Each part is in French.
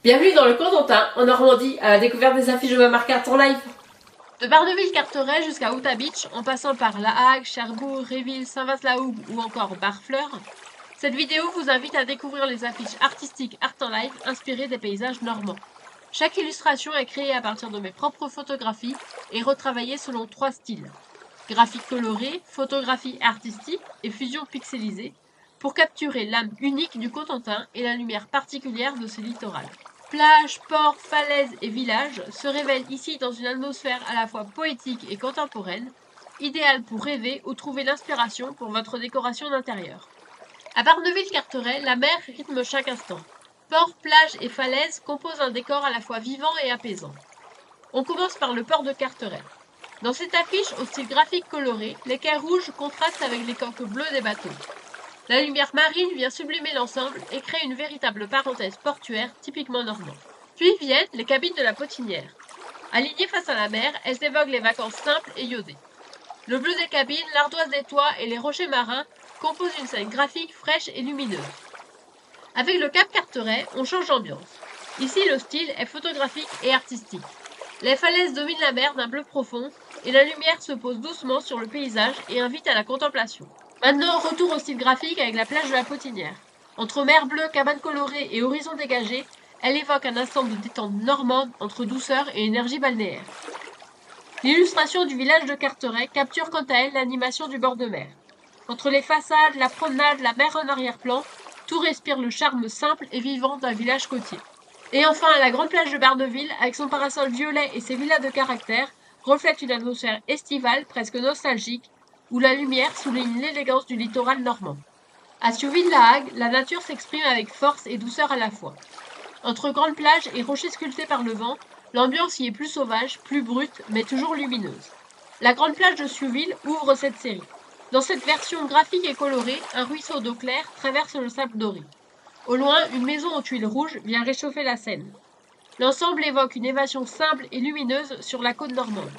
Bienvenue dans le Cotentin, en Normandie, à la découverte des affiches de ma carte en live. De Barneville-Carteret jusqu'à Outa Beach, en passant par La Hague, Cherbourg, Réville, Saint-Vaz-la-Hougue ou encore Barfleur, cette vidéo vous invite à découvrir les affiches artistiques Art en Live inspirées des paysages normands. Chaque illustration est créée à partir de mes propres photographies et retravaillée selon 3 styles. Graphique coloré, photographie artistique et fusion pixelisée, pour capturer l'âme unique du Cotentin et la lumière particulière de ce littoral. Plages, ports, falaises et villages se révèlent ici dans une atmosphère à la fois poétique et contemporaine, idéale pour rêver ou trouver l'inspiration pour votre décoration d'intérieur. À Barneville-Carteret, la mer rythme chaque instant. Ports, plages et falaises composent un décor à la fois vivant et apaisant. On commence par le port de Carteret. Dans cette affiche au style graphique coloré, les quais rouges contrastent avec les coques bleues des bateaux. La lumière marine vient sublimer l'ensemble et crée une véritable parenthèse portuaire typiquement normande. Puis viennent les cabines de la Potinière. Alignées face à la mer, elles évoquent les vacances simples et iodées. Le bleu des cabines, l'ardoise des toits et les rochers marins composent une scène graphique fraîche et lumineuse. Avec le Cap Carteret, on change d'ambiance. Ici, le style est photographique et artistique. Les falaises dominent la mer d'un bleu profond et la lumière se pose doucement sur le paysage et invite à la contemplation. Maintenant, retour au style graphique avec la plage de la Potinière. Entre mer bleue, cabane colorée et horizon dégagé, elle évoque un instant de détente normande entre douceur et énergie balnéaire. L'illustration du village de Carteret capture quant à elle l'animation du bord de mer. Entre les façades, la promenade, la mer en arrière-plan, tout respire le charme simple et vivant d'un village côtier. Et enfin, la grande plage de Barneville, avec son parasol violet et ses villas de caractère, reflète une atmosphère estivale, presque nostalgique, où la lumière souligne l'élégance du littoral normand. À Siouville-la Hague, la nature s'exprime avec force et douceur à la fois. Entre grandes plages et rochers sculptés par le vent, l'ambiance y est plus sauvage, plus brute, mais toujours lumineuse. La grande plage de Siouville ouvre cette série. Dans cette version graphique et colorée, un ruisseau d'eau claire traverse le sable doré. Au loin, une maison aux tuiles rouges vient réchauffer la scène. L'ensemble évoque une évasion simple et lumineuse sur la côte normande.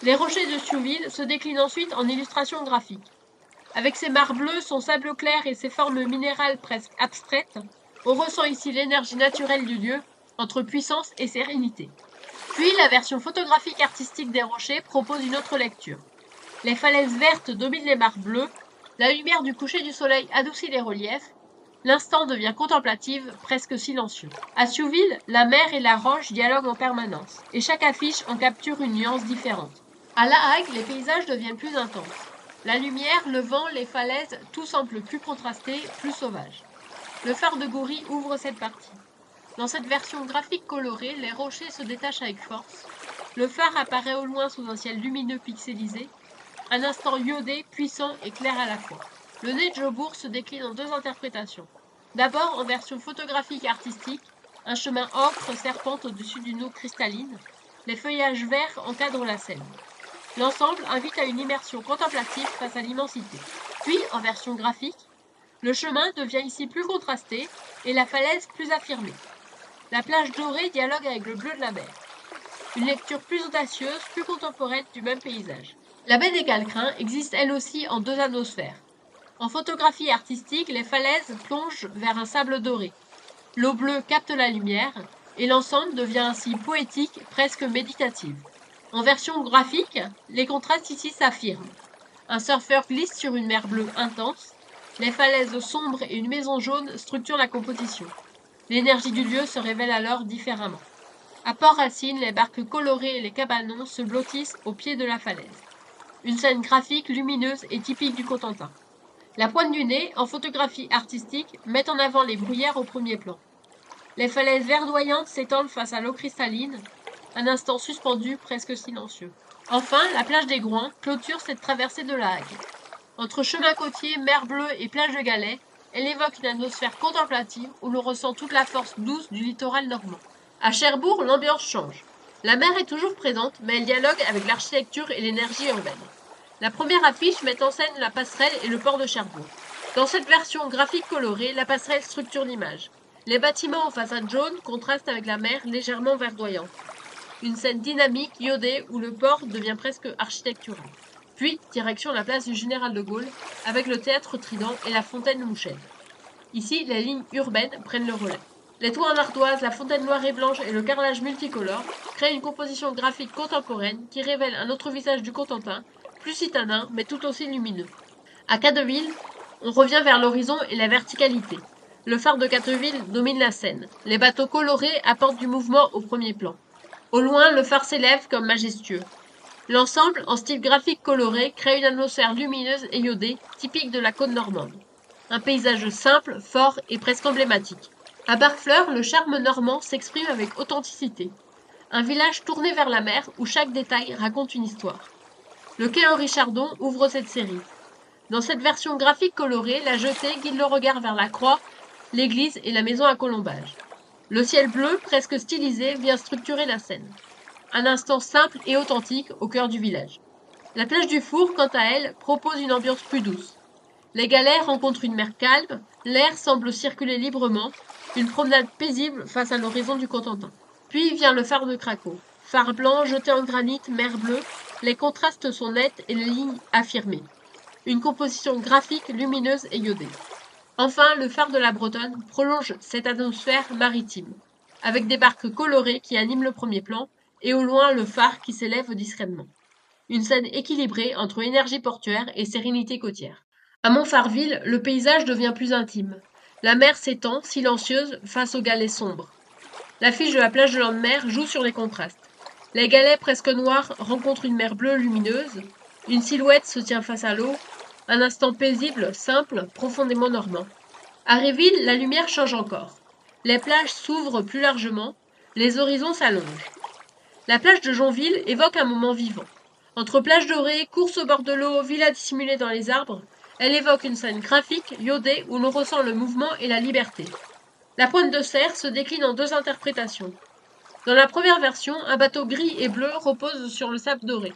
Les rochers de Siouville se déclinent ensuite en illustrations graphiques. Avec ses mares bleues, son sable clair et ses formes minérales presque abstraites, on ressent ici l'énergie naturelle du lieu, entre puissance et sérénité. Puis la version photographique artistique des rochers propose une autre lecture. Les falaises vertes dominent les mares bleues, la lumière du coucher du soleil adoucit les reliefs, l'instant devient contemplatif, presque silencieux. À Siouville, la mer et la roche dialoguent en permanence, et chaque affiche en capture une nuance différente. À La Hague, les paysages deviennent plus intenses. La lumière, le vent, les falaises, tout semble plus contrasté, plus sauvage. Le phare de Goury ouvre cette partie. Dans cette version graphique colorée, les rochers se détachent avec force. Le phare apparaît au loin sous un ciel lumineux pixelisé, un instant iodé, puissant et clair à la fois. Le nez de Jobourg se décline en 2 interprétations. D'abord en version photographique et artistique, un chemin ocre serpente au-dessus d'une eau cristalline. Les feuillages verts encadrent la scène. L'ensemble invite à une immersion contemplative face à l'immensité. Puis, en version graphique, le chemin devient ici plus contrasté et la falaise plus affirmée. La plage dorée dialogue avec le bleu de la mer. Une lecture plus audacieuse, plus contemporaine du même paysage. La baie des Calcrins existe elle aussi en 2 atmosphères. En photographie artistique, les falaises plongent vers un sable doré. L'eau bleue capte la lumière et l'ensemble devient ainsi poétique, presque méditatif. En version graphique, les contrastes ici s'affirment. Un surfeur glisse sur une mer bleue intense, les falaises sombres et une maison jaune structurent la composition. L'énergie du lieu se révèle alors différemment. À Port-Racine, les barques colorées et les cabanons se blottissent au pied de la falaise. Une scène graphique lumineuse et typique du Cotentin. La pointe du nez, en photographie artistique, met en avant les bruyères au premier plan. Les falaises verdoyantes s'étendent face à l'eau cristalline, un instant suspendu, presque silencieux. Enfin, la plage des Groins clôture cette traversée de la Hague. Entre chemin côtier, mer bleue et plage de galets, elle évoque une atmosphère contemplative où l'on ressent toute la force douce du littoral normand. À Cherbourg, l'ambiance change. La mer est toujours présente, mais elle dialogue avec l'architecture et l'énergie urbaine. La première affiche met en scène la passerelle et le port de Cherbourg. Dans cette version graphique colorée, la passerelle structure l'image. Les bâtiments en façade jaune contrastent avec la mer légèrement verdoyante. Une scène dynamique, iodée, où le port devient presque architectural. Puis, direction la place du Général de Gaulle, avec le théâtre Trident et la fontaine Mouchel. Ici, les lignes urbaines prennent le relais. Les toits en ardoise, la fontaine noire et blanche et le carrelage multicolore créent une composition graphique contemporaine qui révèle un autre visage du Cotentin, plus citadin mais tout aussi lumineux. À Catteville, on revient vers l'horizon et la verticalité. Le phare de Catteville domine la scène. Les bateaux colorés apportent du mouvement au premier plan. Au loin, le phare s'élève comme majestueux. L'ensemble, en style graphique coloré, crée une atmosphère lumineuse et iodée, typique de la côte normande. Un paysage simple, fort et presque emblématique. À Barfleur, le charme normand s'exprime avec authenticité. Un village tourné vers la mer où chaque détail raconte une histoire. Le quai Henri Chardon ouvre cette série. Dans cette version graphique colorée, la jetée guide le regard vers la croix, l'église et la maison à colombage. Le ciel bleu, presque stylisé, vient structurer la scène. Un instant simple et authentique au cœur du village. La plage du Four, quant à elle, propose une ambiance plus douce. Les galets rencontrent une mer calme, l'air semble circuler librement, une promenade paisible face à l'horizon du Cotentin. Puis vient le phare de Craco. Phare blanc jeté en granit, mer bleue, les contrastes sont nets et les lignes affirmées. Une composition graphique lumineuse et iodée. Enfin, le phare de la Bretonne prolonge cette atmosphère maritime, avec des barques colorées qui animent le premier plan, et au loin le phare qui s'élève discrètement. Une scène équilibrée entre énergie portuaire et sérénité côtière. À Montfarville, le paysage devient plus intime. La mer s'étend, silencieuse, face aux galets sombres. L'affiche de la plage de Landemer joue sur les contrastes. Les galets presque noirs rencontrent une mer bleue lumineuse, une silhouette se tient face à l'eau, un instant paisible, simple, profondément normand. À Réville, la lumière change encore. Les plages s'ouvrent plus largement, les horizons s'allongent. La plage de Jonville évoque un moment vivant. Entre plage dorée, course au bord de l'eau, villa dissimulée dans les arbres, elle évoque une scène graphique, iodée, où l'on ressent le mouvement et la liberté. La pointe de Serre se décline en deux interprétations. Dans la première version, un bateau gris et bleu repose sur le sable doré.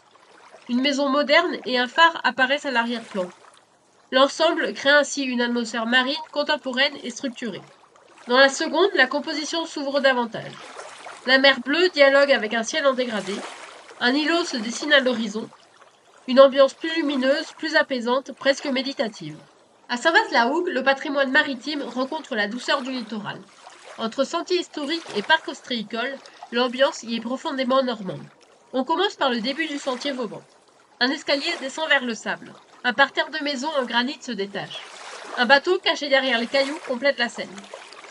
Une maison moderne et un phare apparaissent à l'arrière-plan. L'ensemble crée ainsi une atmosphère marine, contemporaine et structurée. Dans la seconde, la composition s'ouvre davantage. La mer bleue dialogue avec un ciel en dégradé. Un îlot se dessine à l'horizon. Une ambiance plus lumineuse, plus apaisante, presque méditative. À Saint-Vaast-la-Hougue, le patrimoine maritime rencontre la douceur du littoral. Entre sentiers historiques et parcs ostréicoles, l'ambiance y est profondément normande. On commence par le début du sentier Vauban. Un escalier descend vers le sable. Un parterre de maisons en granit se détache. Un bateau caché derrière les cailloux complète la scène.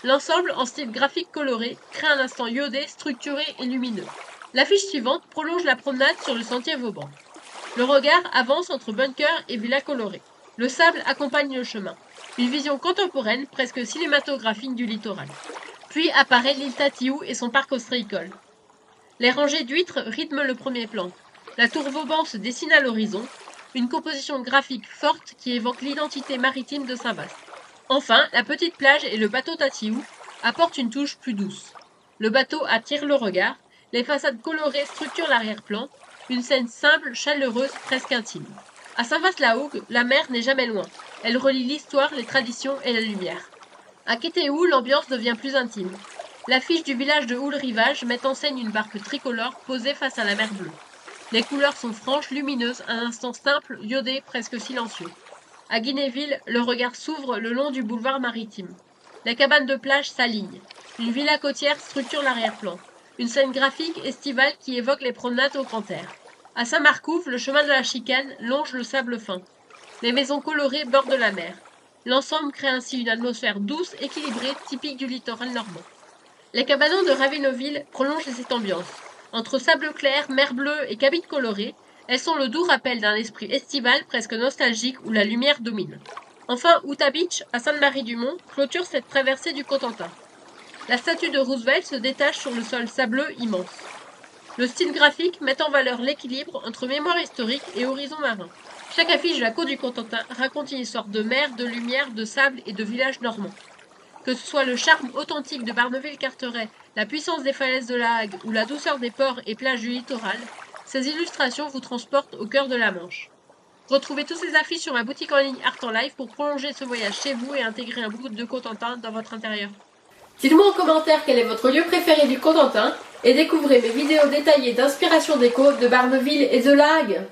L'ensemble, en style graphique coloré, crée un instant iodé, structuré et lumineux. L'affiche suivante prolonge la promenade sur le sentier Vauban. Le regard avance entre bunker et villa colorée. Le sable accompagne le chemin. Une vision contemporaine, presque cinématographique du littoral. Puis apparaît l'île Tatiou et son parc ostréicole. Les rangées d'huîtres rythment le premier plan. La tour Vauban se dessine à l'horizon, une composition graphique forte qui évoque l'identité maritime de Saint-Vaast. Enfin, la petite plage et le bateau Tatiou apportent une touche plus douce. Le bateau attire le regard, les façades colorées structurent l'arrière-plan, une scène simple, chaleureuse, presque intime. À Saint-Vaast-la-Hougue, la mer n'est jamais loin. Elle relie l'histoire, les traditions et la lumière. À Quétéhou, l'ambiance devient plus intime. L'affiche du village de Houle-Rivage met en scène une barque tricolore posée face à la mer bleue. Les couleurs sont franches, lumineuses, un instant simple, iodé, presque silencieux. À Guinéville, le regard s'ouvre le long du boulevard maritime. Les cabanes de plage s'alignent. Une villa côtière structure l'arrière-plan. Une scène graphique estivale qui évoque les promenades au grand air. À Saint-Marcouf, le chemin de la Chicane longe le sable fin. Les maisons colorées bordent la mer. L'ensemble crée ainsi une atmosphère douce, équilibrée, typique du littoral normand. Les cabanons de Ravinoville prolongent cette ambiance. Entre sable clair, mer bleue et cabines colorées, elles sont le doux rappel d'un esprit estival presque nostalgique où la lumière domine. Enfin, Utah Beach, à Sainte-Marie-du-Mont, clôture cette traversée du Cotentin. La statue de Roosevelt se détache sur le sol sableux immense. Le style graphique met en valeur l'équilibre entre mémoire historique et horizon marin. Chaque affiche de la côte du Cotentin raconte une histoire de mer, de lumière, de sable et de village normand. Que ce soit le charme authentique de Barneville-Carteret, la puissance des falaises de la Hague ou la douceur des ports et plages du littoral, ces illustrations vous transportent au cœur de la Manche. Retrouvez toutes ces affiches sur ma boutique en ligne Art en Live pour prolonger ce voyage chez vous et intégrer un bout de Cotentin dans votre intérieur. Dites-moi en commentaire quel est votre lieu préféré du Cotentin et découvrez mes vidéos détaillées d'inspiration déco de Barneville et de La Hague.